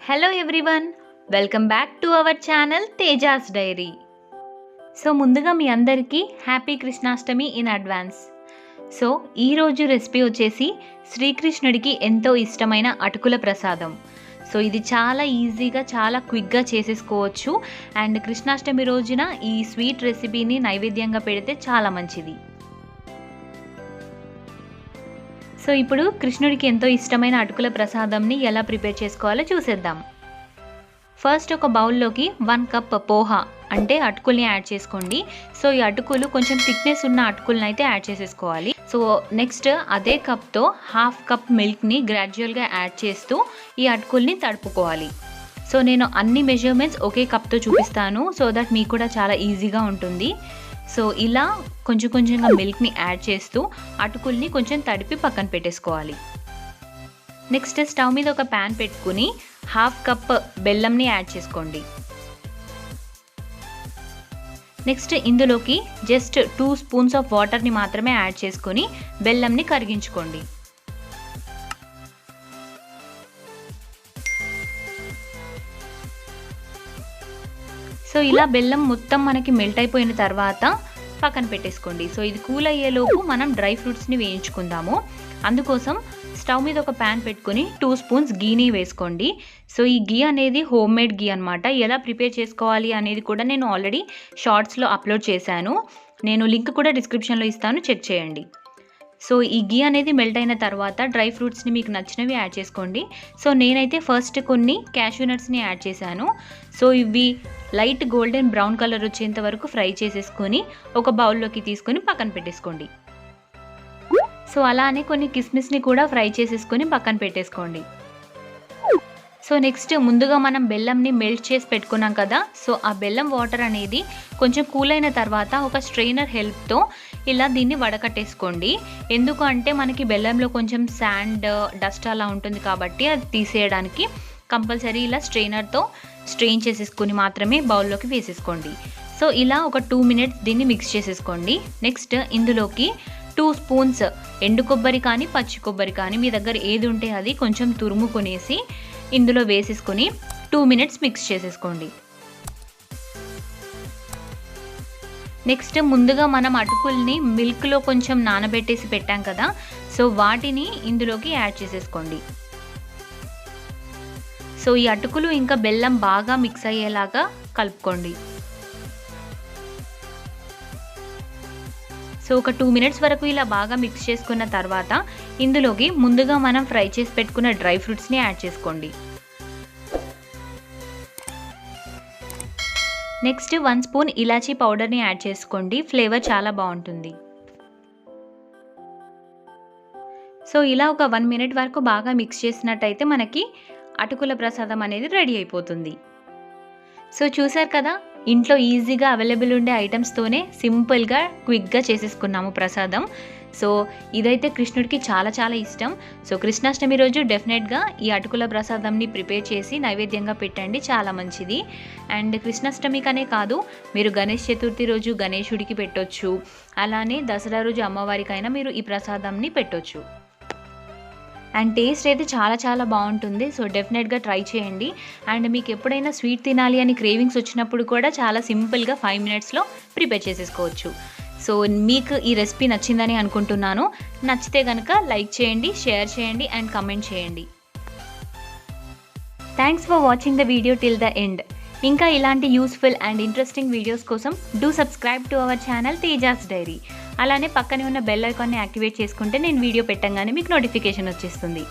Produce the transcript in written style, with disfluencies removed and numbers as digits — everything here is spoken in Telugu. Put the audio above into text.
Hello everyone, welcome back to our channel Tejas Diary. So ముందుగా మీ అందరికీ happy Krishnashtami in advance. So ఈ రోజు రెసిపీ వచ్చేసి శ్రీకృష్ణుడికి ఎంతో ఇష్టమైన అటుకుల ప్రసాదం. సో ఇది చాలా ఈజీగా చాలా క్విక్గా చేసేసుకోవచ్చు అండ్ కృష్ణాష్టమి రోజున ఈ స్వీట్ రెసిపీని నైవేద్యంగా పెడితే చాలా మంచిది. సో ఇప్పుడు కృష్ణుడికి ఎంతో ఇష్టమైన అటుకుల ప్రసాదంని ఎలా ప్రిపేర్ చేసుకోవాలో చూసేద్దాం. ఫస్ట్ ఒక బౌల్లోకి 1 కప్ పోహా అంటే అటుకుల్ని యాడ్ చేసుకోండి. సో ఈ అటుకులు కొంచెం థిక్నెస్ ఉన్న అటుకులను అయితే యాడ్ చేసేసుకోవాలి. సో నెక్స్ట్ అదే కప్తో 1/2 కప్ మిల్క్ని గ్రాడ్యువల్గా యాడ్ చేస్తూ ఈ అటుకుల్ని తడుపుకోవాలి. సో నేను అన్ని మెజర్మెంట్స్ ఒకే కప్తో చూపిస్తాను సో దట్ మీకు కూడా చాలా ఈజీగా ఉంటుంది. సో ఇలా కొంచెం కొంచెంగా మిల్క్ని యాడ్ చేస్తూ అటుకుల్ని కొంచెం తడిపి పక్కన పెట్టేసుకోవాలి. నెక్స్ట్ స్టవ్ మీద ఒక ప్యాన్ పెట్టుకుని 1/2 కప్ బెల్లంని యాడ్ చేసుకోండి. నెక్స్ట్ ఇందులోకి జస్ట్ 2 స్పూన్స్ ఆఫ్ వాటర్ని మాత్రమే యాడ్ చేసుకొని బెల్లంని కరిగించుకోండి. సో ఇలా బెల్లం మొత్తం మనకి మెల్ట్ అయిపోయిన తర్వాత పక్కన పెట్టేసుకోండి. సో ఇది కూల్ అయ్యేలోపు మనం డ్రై ఫ్రూట్స్ని వేయించుకుందాము. అందుకోసం స్టవ్ మీద ఒక ప్యాన్ పెట్టుకొని 2 స్పూన్స్ గీని వేసుకోండి. సో ఈ గీ అనేది హోమ్ మేడ్ గీ అనమాట. ఎలా ప్రిపేర్ చేసుకోవాలి అనేది కూడా నేను ఆల్రెడీ షార్ట్స్లో అప్లోడ్ చేశాను. నేను లింక్ కూడా డిస్క్రిప్షన్లో ఇస్తాను, చెక్ చేయండి. సో ఈ గీ అనేది మెల్ట్ అయిన తర్వాత డ్రై ఫ్రూట్స్ని మీకు నచ్చినవి యాడ్ చేసుకోండి. సో నేనైతే ఫస్ట్ కొన్ని క్యాష్యూ నట్స్ని యాడ్ చేశాను. సో ఇవి లైట్ గోల్డెన్ బ్రౌన్ కలర్ వచ్చేంత వరకు ఫ్రై చేసేసుకొని ఒక బౌల్లోకి తీసుకొని పక్కన పెట్టేసుకోండి. సో అలానే కొన్ని కిస్మిస్ని కూడా ఫ్రై చేసేసుకొని పక్కన పెట్టేసుకోండి. సో నెక్స్ట్ ముందుగా మనం బెల్లంని మెల్ట్ చేసి పెట్టుకున్నాం కదా, సో ఆ బెల్లం వాటర్ అనేది కొంచెం కూల్ అయిన తర్వాత ఒక స్ట్రెయినర్ హెల్ప్తో ఇలా దీన్ని వడకట్టేసుకోండి. ఎందుకు అంటే మనకి బెల్లంలో కొంచెం శాండ్ డస్ట్ అలా ఉంటుంది కాబట్టి అది తీసేయడానికి కంపల్సరీ ఇలా స్ట్రెయినర్తో స్ట్రెయిన్ చేసేసుకొని మాత్రమే బౌల్లోకి వేసేసుకోండి. సో ఇలా ఒక 2 మినిట్స్ దీన్ని మిక్స్ చేసేసుకోండి. నెక్స్ట్ ఇందులోకి 2 స్పూన్స్ ఎండు కొబ్బరి కానీ పచ్చి కొబ్బరి కానీ మీ దగ్గర ఏది ఉంటే అది కొంచెం తురుముకొనేసి ఇందులో వేసేసుకొని 2 మినిట్స్ మిక్స్ చేసేసుకోండి. నెక్స్ట్ ముందుగా మనం అటుకుల్ని మిల్క్లో కొంచెం నానబెట్టేసి పెట్టాం కదా, సో వాటిని ఇందులోకి యాడ్ చేసేసుకోండి. సో ఈ అటుకులు ఇంకా బెల్లం బాగా మిక్స్ అయ్యేలాగా కలుపుకోండి. సో ఒక 2 మినిట్స్ వరకు ఇలా బాగా మిక్స్ చేసుకున్న తర్వాత ఇందులోకి ముందుగా మనం ఫ్రై చేసి పెట్టుకున్న డ్రై ఫ్రూట్స్ని యాడ్ చేసుకోండి. నెక్స్ట్ 1 స్పూన్ ఇలాచీ పౌడర్ని యాడ్ చేసుకోండి, ఫ్లేవర్ చాలా బాగుంటుంది. సో ఇలా ఒక 1 మినిట్ వరకు బాగా మిక్స్ చేసినట్టయితే మనకి అటుకుల ప్రసాదం అనేది రెడీ అయిపోతుంది. సో చూసారు కదా, ఇంట్లో ఈజీగా అవైలబుల్ ఉండే ఐటమ్స్తోనే సింపుల్గా క్విక్గా చేసేసుకున్నాము ప్రసాదం. సో ఇదైతే కృష్ణుడికి చాలా చాలా ఇష్టం. సో కృష్ణాష్టమి రోజు డెఫినెట్గా ఈ అటుకుల ప్రసాదంని ప్రిపేర్ చేసి నైవేద్యంగా పెట్టండి, చాలా మంచిది. అండ్ కృష్ణాష్టమికనే కాదు, మీరు గణేష్ చతుర్థి రోజు గణేశుడికి పెట్టొచ్చు, అలానే దసరా రోజు అమ్మవారికైనా మీరు ఈ ప్రసాదంని పెట్టొచ్చు. అండ్ టేస్ట్ అయితే చాలా చాలా బాగుంటుంది. సో డెఫినెట్గా ట్రై చేయండి. అండ్ మీకు ఎప్పుడైనా స్వీట్ తినాలి అని క్రేవింగ్స్ వచ్చినప్పుడు కూడా చాలా సింపుల్గా 5 మినిట్స్లో ప్రిపేర్ చేసేసుకోవచ్చు. సో మీకు ఈ రెసిపీ నచ్చిందని అనుకుంటున్నాను. నచ్చితే కనుక లైక్ చేయండి, షేర్ చేయండి అండ్ కమెంట్ చేయండి. Thanks for watching the video till the end. ఇంకా ఇలాంటి యూస్ఫుల్ అండ్ ఇంట్రెస్టింగ్ వీడియోస్ కోసం do subscribe to our channel Tejas diary. అలానే పక్కనే ఉన్న బెల్ ఐకాన్ని యాక్టివేట్ చేసుకుంటే నేను వీడియో పెట్టంగానే మీకు నోటిఫికేషన్ వచ్చేస్తుంది.